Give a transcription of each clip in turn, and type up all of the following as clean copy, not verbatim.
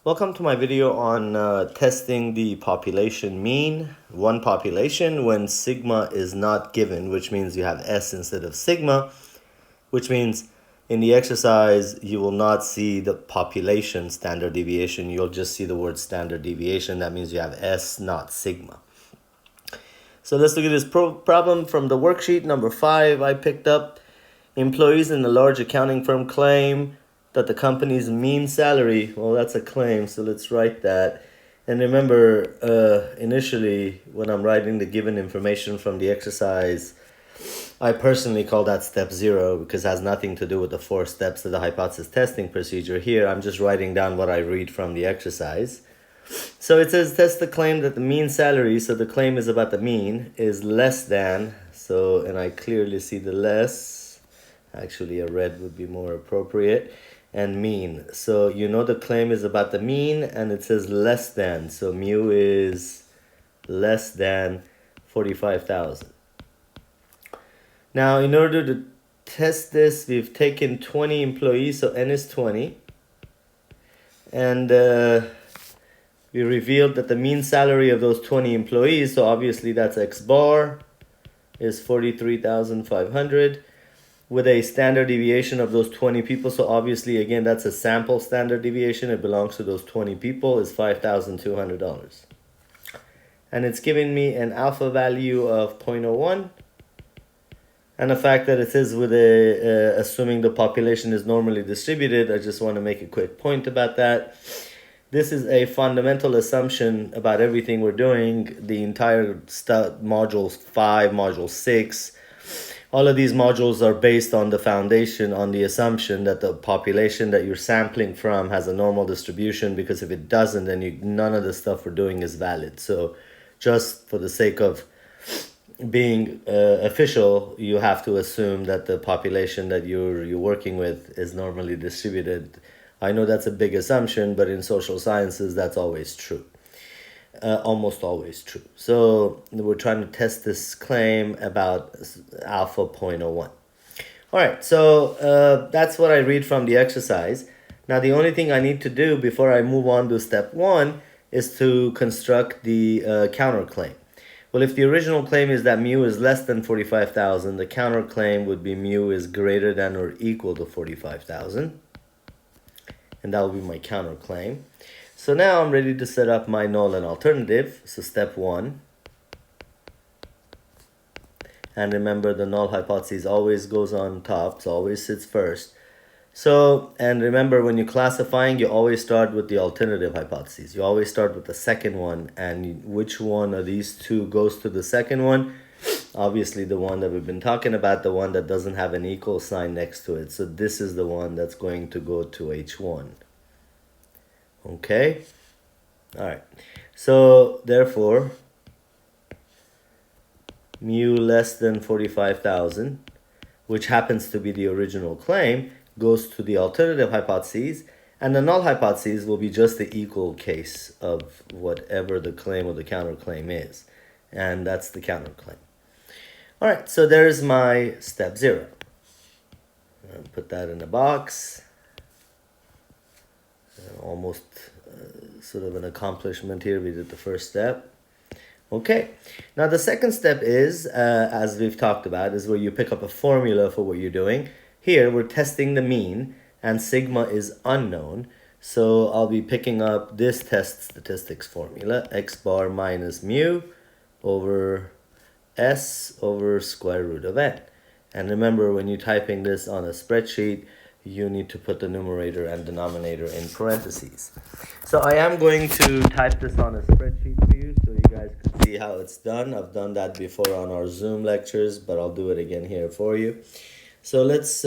Welcome to my video on testing the population mean, one population, when sigma is not given, which means you have S instead of sigma, which means in the exercise you will not see the population standard deviation, you'll just see the word standard deviation. That means you have S, not sigma. So let's look at this problem from the worksheet number 5 I picked up. Employees in a large accounting firm claim that the company's mean salary, well, that's a claim, so let's write that. And remember, initially, when I'm writing the given information from the exercise, I personally call that step 0 because it has nothing to do with the 4 steps of the hypothesis testing procedure. Here, I'm just writing down what I read from the exercise. So it says test the claim that the mean salary, so the claim is about the mean, is less than, so, and I clearly see the less, actually a red would be more appropriate, and mean. So you know the claim is about the mean and it says less than, so mu is less than 45,000. Now in order to test this, we've taken 20 employees, so n is 20, and we revealed that the mean salary of those 20 employees, so obviously that's X bar, is 43,500 with a standard deviation of those 20 people. So obviously, again, that's a sample standard deviation. It belongs to those 20 people, is $5,200. And it's giving me an alpha value of 0.01. And the fact that it says with assuming the population is normally distributed, I just want to make a quick point about that. This is a fundamental assumption about everything we're doing. The entire modules 5, module 6, all of these modules are based on the foundation, on the assumption that the population that you're sampling from has a normal distribution, because if it doesn't, then none of the stuff we're doing is valid. So just for the sake of being official, you have to assume that the population that you're working with is normally distributed. I know that's a big assumption, but in social sciences, that's always true. Almost always true. So we're trying to test this claim about alpha 0.01. All right, so that's what I read from the exercise. Now, the only thing I need to do before I move on to step 1 is to construct the counterclaim. Well, if the original claim is that mu is less than 45,000, the counterclaim would be mu is greater than or equal to 45,000. And that will be my counterclaim. So now I'm ready to set up my null and alternative. So step 1. And remember, the null hypothesis always goes on top, so always sits first. So, and remember, when you're classifying, you always start with the alternative hypothesis. You always start with the second one, and which one of these two goes to the second one? Obviously, the one that we've been talking about, the one that doesn't have an equal sign next to it. So this is the one that's going to go to H1. Okay? All right. So, therefore, mu less than 45,000, which happens to be the original claim, goes to the alternative hypotheses, and the null hypothesis will be just the equal case of whatever the claim or the counterclaim is. And that's the counterclaim. All right, so there's my step 0. I'll put that in a box. Almost sort of an accomplishment here. We did the first step. Okay, now the second step is, as we've talked about, is where you pick up a formula for what you're doing. Here, we're testing the mean, and sigma is unknown. So I'll be picking up this test statistics formula, x bar minus mu over s over square root of n. And remember, when you're typing this on a spreadsheet, you need to put the numerator and denominator in parentheses. So I am going to type this on a spreadsheet for you so you guys can see how it's done. I've done that before on our Zoom lectures, but I'll do it again here for you. So let's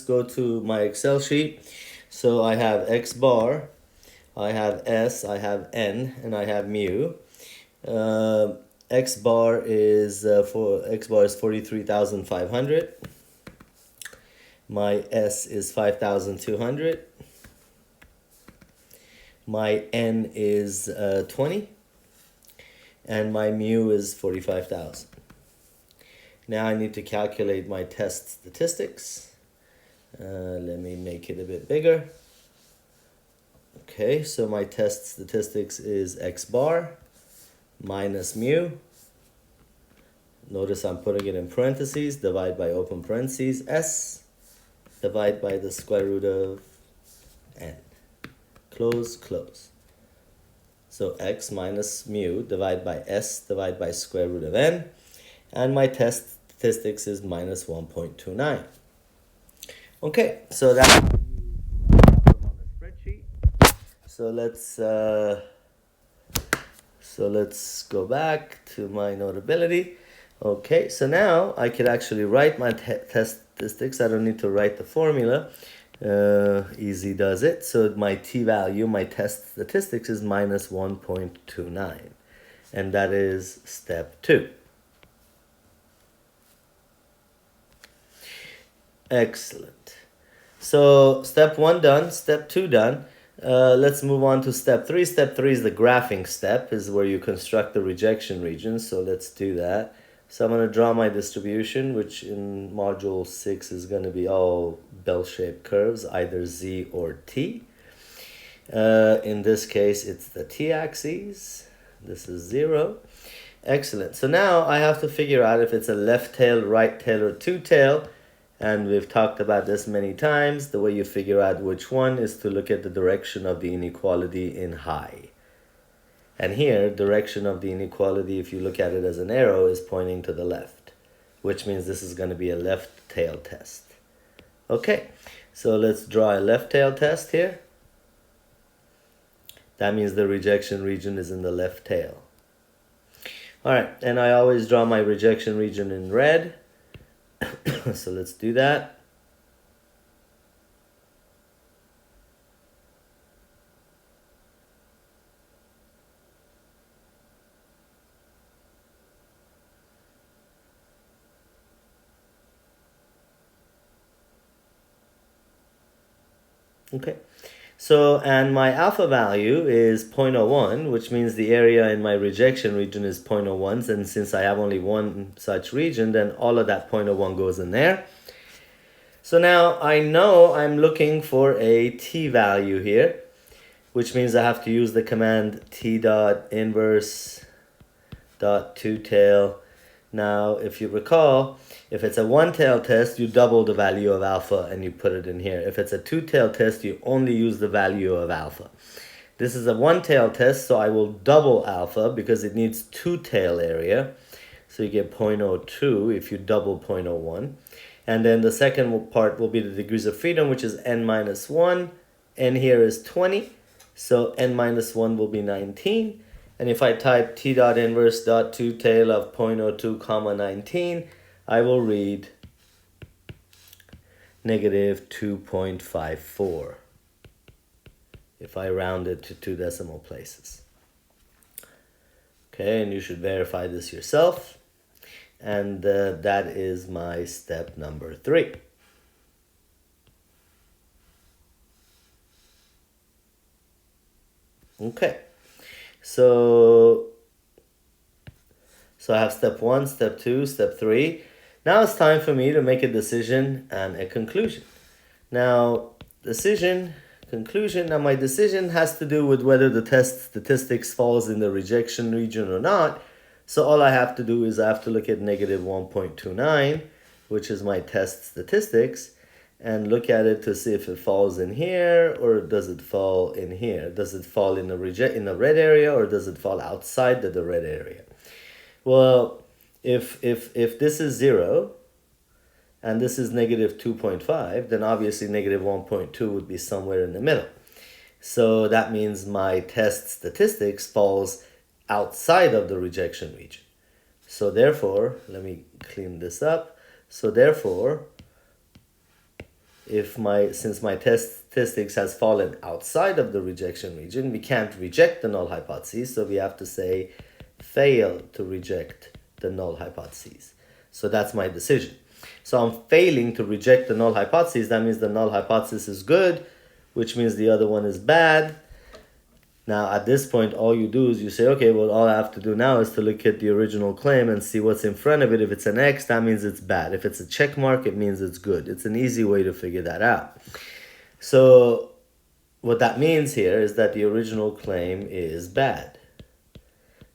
go to my Excel sheet. So I have x bar, I have s, I have n, and I have mu. X bar is 43,500. My S is 5,200. My N is 20. And my mu is 45,000. Now I need to calculate my test statistics. Let me make it a bit bigger. Okay, so my test statistics is X bar minus mu. Notice I'm putting it in parentheses, divide by open parentheses, S, divide by the square root of n. Close, close. So X minus mu, divide by S, divide by square root of n. And my test statistics is minus 1.29. Okay, so that's on the spreadsheet. So let's go back to my notability. Okay, so now I could actually write my test statistics. I don't need to write the formula. Easy does it. So my t-value, my test statistics is minus 1.29. And that is step 2. Excellent. So step 1 done, step 2 done. Let's move on to step 3. Step 3 is the graphing step, is where you construct the rejection region. So let's do that. So I'm going to draw my distribution, which in module 6 is going to be all bell-shaped curves, either Z or T. In this case, it's the t-axis. This is 0. Excellent. So now I have to figure out if it's a left tail, right tail, or two-tail. And we've talked about this many times. The way you figure out which one is to look at the direction of the inequality in high. And here, direction of the inequality, if you look at it as an arrow, is pointing to the left, which means this is going to be a left tail test. Okay, so let's draw a left tail test here. That means the rejection region is in the left tail. All right, and I always draw my rejection region in red. So let's do that. Okay, so and my alpha value is 0.01, which means the area in my rejection region is 0.01, and since I have only one such region, then all of that 0.01 goes in there. So now I know I'm looking for a t-value here, which means I have to use the command t dot inverse dot two tail. Now, if you recall, if it's a one-tail test, you double the value of alpha and you put it in here. If it's a two-tail test, you only use the value of alpha. This is a one-tail test, so I will double alpha because it needs two-tail area. So you get 0.02 if you double 0.01. And then the second part will be the degrees of freedom, which is n minus 1. N here is 20, so n minus 1 will be 19. And if I type t dot inverse dot two tail of 0.02 comma 19, I will read negative 2.54 if I round it to 2 decimal places. Okay, and you should verify this yourself. And that is my step number 3. Okay. So I have step 1, step 2, step 3. Now it's time for me to make a decision and a conclusion. Now, decision, conclusion. Now my decision has to do with whether the test statistics falls in the rejection region or not. So all I have to do is I have to look at negative 1.29, which is my test statistics, and look at it to see if it falls in here or does it fall in here. Does it fall in the red area or does it fall outside of the red area? Well, if this is 0 and this is negative 2.5, then obviously negative 1.2 would be somewhere in the middle. So that means my test statistics falls outside of the rejection region. So therefore, let me clean this up. So therefore, since my test statistics has fallen outside of the rejection region, we can't reject the null hypothesis, so we have to say fail to reject the null hypothesis. So that's my decision. So I'm failing to reject the null hypothesis. That means the null hypothesis is good, which means the other one is bad. Now, at this point, all you do is you say, okay, well, all I have to do now is to look at the original claim and see what's in front of it. If it's an X, that means it's bad. If it's a check mark, it means it's good. It's an easy way to figure that out. So what that means here is that the original claim is bad.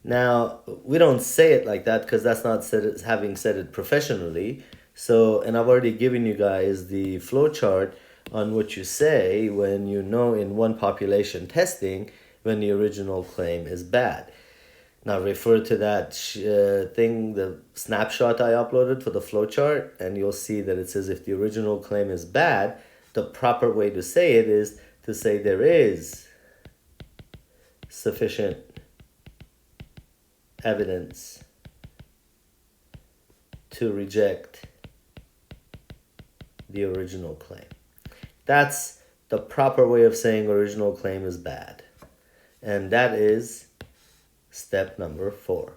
Now, we don't say it like that because that's not said, having said it professionally. So, and I've already given you guys the flowchart on what you say when you know in one population testing when the original claim is bad. Now refer to that thing, the snapshot I uploaded for the flowchart, and you'll see that it says if the original claim is bad, the proper way to say it is to say there is sufficient evidence to reject the original claim. That's the proper way of saying original claim is bad. And that is step number 4.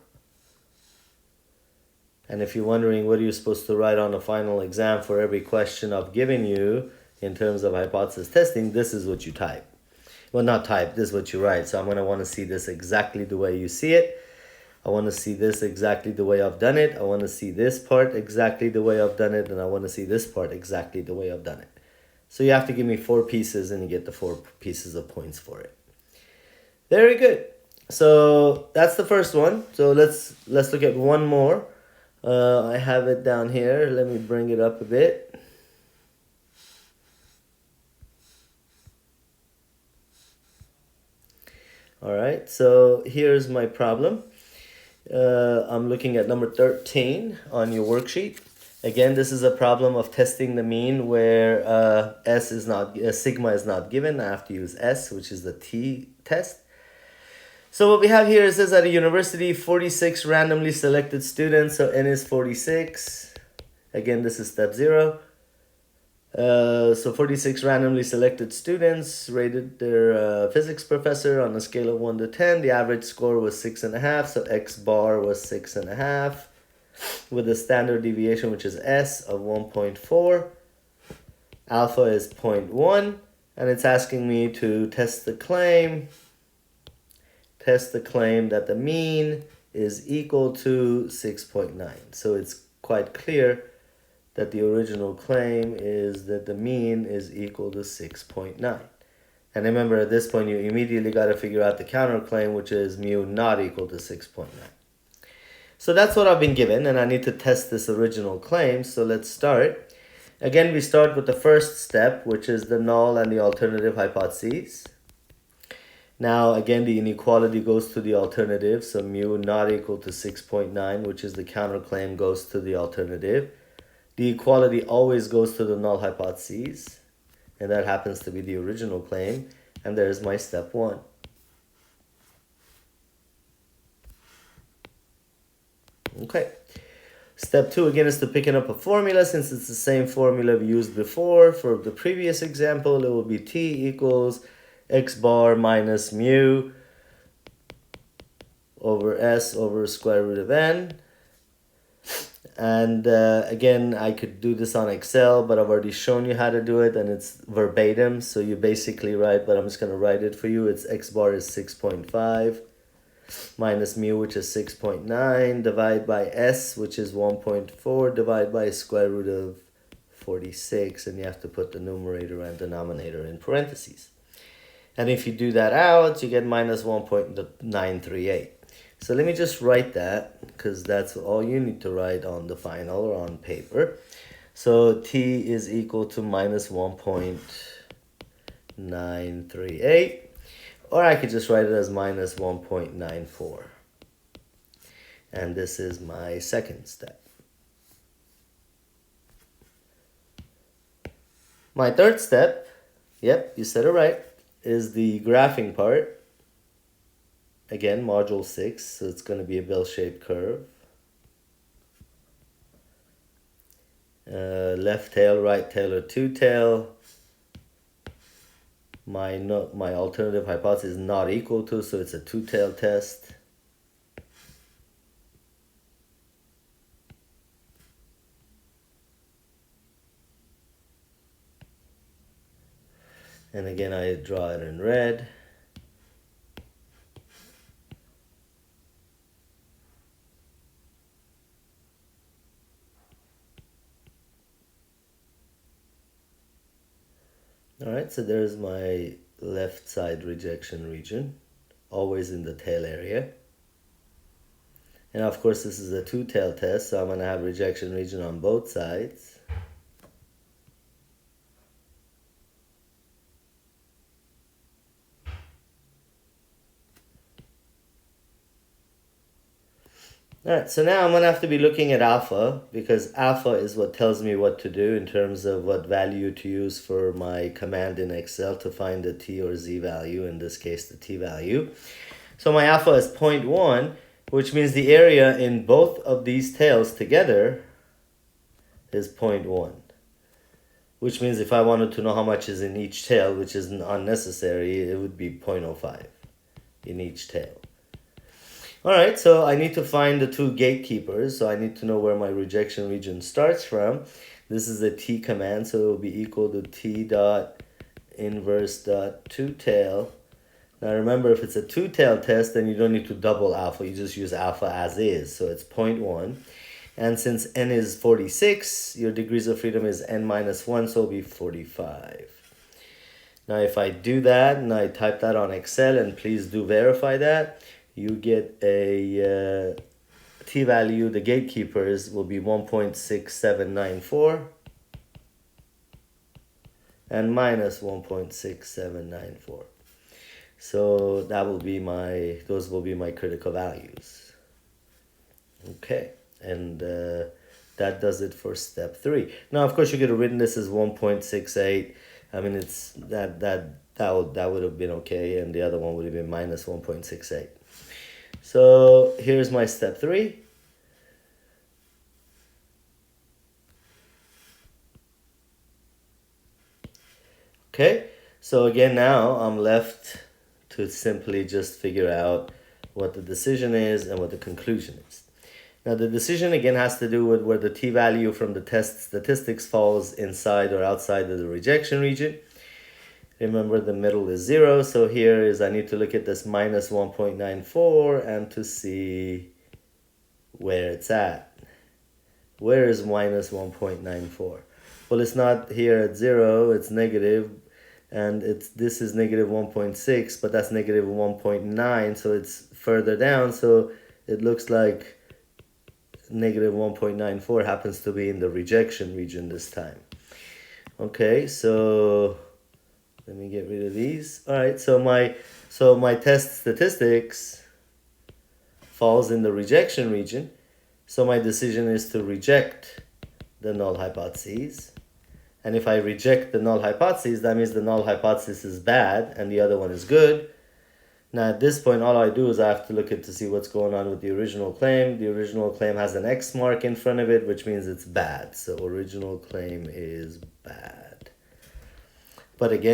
And if you're wondering what are you supposed to write on the final exam for every question I've given you in terms of hypothesis testing, this is what you type. Well, not type, this is what you write. So I'm going to want to see this exactly the way you see it. I want to see this exactly the way I've done it. I want to see this part exactly the way I've done it. And I want to see this part exactly the way I've done it. So you have to give me 4 pieces and you get the 4 pieces of points for it. Very good. So that's the first one. So let's look at one more. I have it down here. Let me bring it up a bit. All right, so here's my problem. I'm looking at number 13 on your worksheet. Again, this is a problem of testing the mean where sigma is not given. I have to use S, which is the t test. So what we have here is at a university, 46 randomly selected students. So n is 46. Again, this is step 0. So 46 randomly selected students rated their physics professor on a scale of 1 to 10. The average score was 6.5, so x bar was 6.5, with a standard deviation, which is S, of 1.4. Alpha is 0.1, and it's asking me to test the claim that the mean is equal to 6.9. So it's quite clear that the original claim is that the mean is equal to 6.9. And remember, at this point, you immediately got to figure out the counterclaim, which is mu not equal to 6.9. So that's what I've been given, and I need to test this original claim. So let's start. Again, we start with the first step, which is the null and the alternative hypotheses. Now, again, the inequality goes to the alternative, so mu not equal to 6.9, which is the counterclaim, goes to the alternative. The equality always goes to the null hypotheses, and that happens to be the original claim, and there's my step 1. Okay. Step 2, again, is to picking up a formula. Since it's the same formula we used before for the previous example, it will be t equals x bar minus mu over s over square root of n. And again, I could do this on Excel, but I've already shown you how to do it, and it's verbatim. So you basically write, but I'm just going to write it for you. It's x bar is 6.5 minus mu, which is 6.9, divide by s, which is 1.4, divide by square root of 46, and you have to put the numerator and denominator in parentheses. And if you do that out, you get minus 1.938. So let me just write that, because that's all you need to write on the final or on paper. So t is equal to minus 1.938, or I could just write it as minus 1.94. And this is my second step. My third step, yep, you said it right, is the graphing part. Again, module 6, so it's going to be a bell-shaped curve. Left tail, right tail, or two tail. My alternative hypothesis is not equal to, so it's a two-tail test. And again, I draw it in red. All right, so there's my left side rejection region, always in the tail area. And of course, this is a two-tail test, so I'm going to have rejection region on both sides. Alright, so now I'm going to have to be looking at alpha, because alpha is what tells me what to do in terms of what value to use for my command in Excel to find the t or z value, in this case the t value. So my alpha is 0.1, which means the area in both of these tails together is 0.1. Which means if I wanted to know how much is in each tail, which is unnecessary, it would be 0.05 in each tail. Alright, so I need to find the two gatekeepers, so I need to know where my rejection region starts from. This is a t command, so it will be equal to t dot inverse dot two-tail. Now remember, if it's a two-tail test, then you don't need to double alpha, you just use alpha as is, so it's 0.1. And since n is 46, your degrees of freedom is n minus 1, so it'll be 45. Now if I do that, and I type that on Excel, and please do verify that, you get a t-value, the gatekeepers will be 1.6794 and minus 1.6794. So that will be those will be my critical values. Okay, and that does it for step 3. Now, of course, you could have written this as 1.68. I mean, it's that would have been okay, and the other one would have been minus 1.68. So here's my step 3. Okay, so again, now I'm left to simply just figure out what the decision is and what the conclusion is. Now the decision again has to do with where the t-value from the test statistics falls inside or outside of the rejection region. Remember, the middle is 0, so here is I need to look at this minus 1.94 and to see where it's at. Where is minus 1.94? Well, it's not here at 0, it's negative, and this is negative 1.6, but that's negative 1.9, so it's further down, so it looks like negative 1.94 happens to be in the rejection region this time. Okay, so let me get rid of these. All right, so my test statistics falls in the rejection region. So my decision is to reject the null hypotheses. And if I reject the null hypothesis, that means the null hypothesis is bad and the other one is good. Now at this point, all I do is I have to look at to see what's going on with the original claim. The original claim has an X mark in front of it, which means it's bad. So original claim is bad. But again,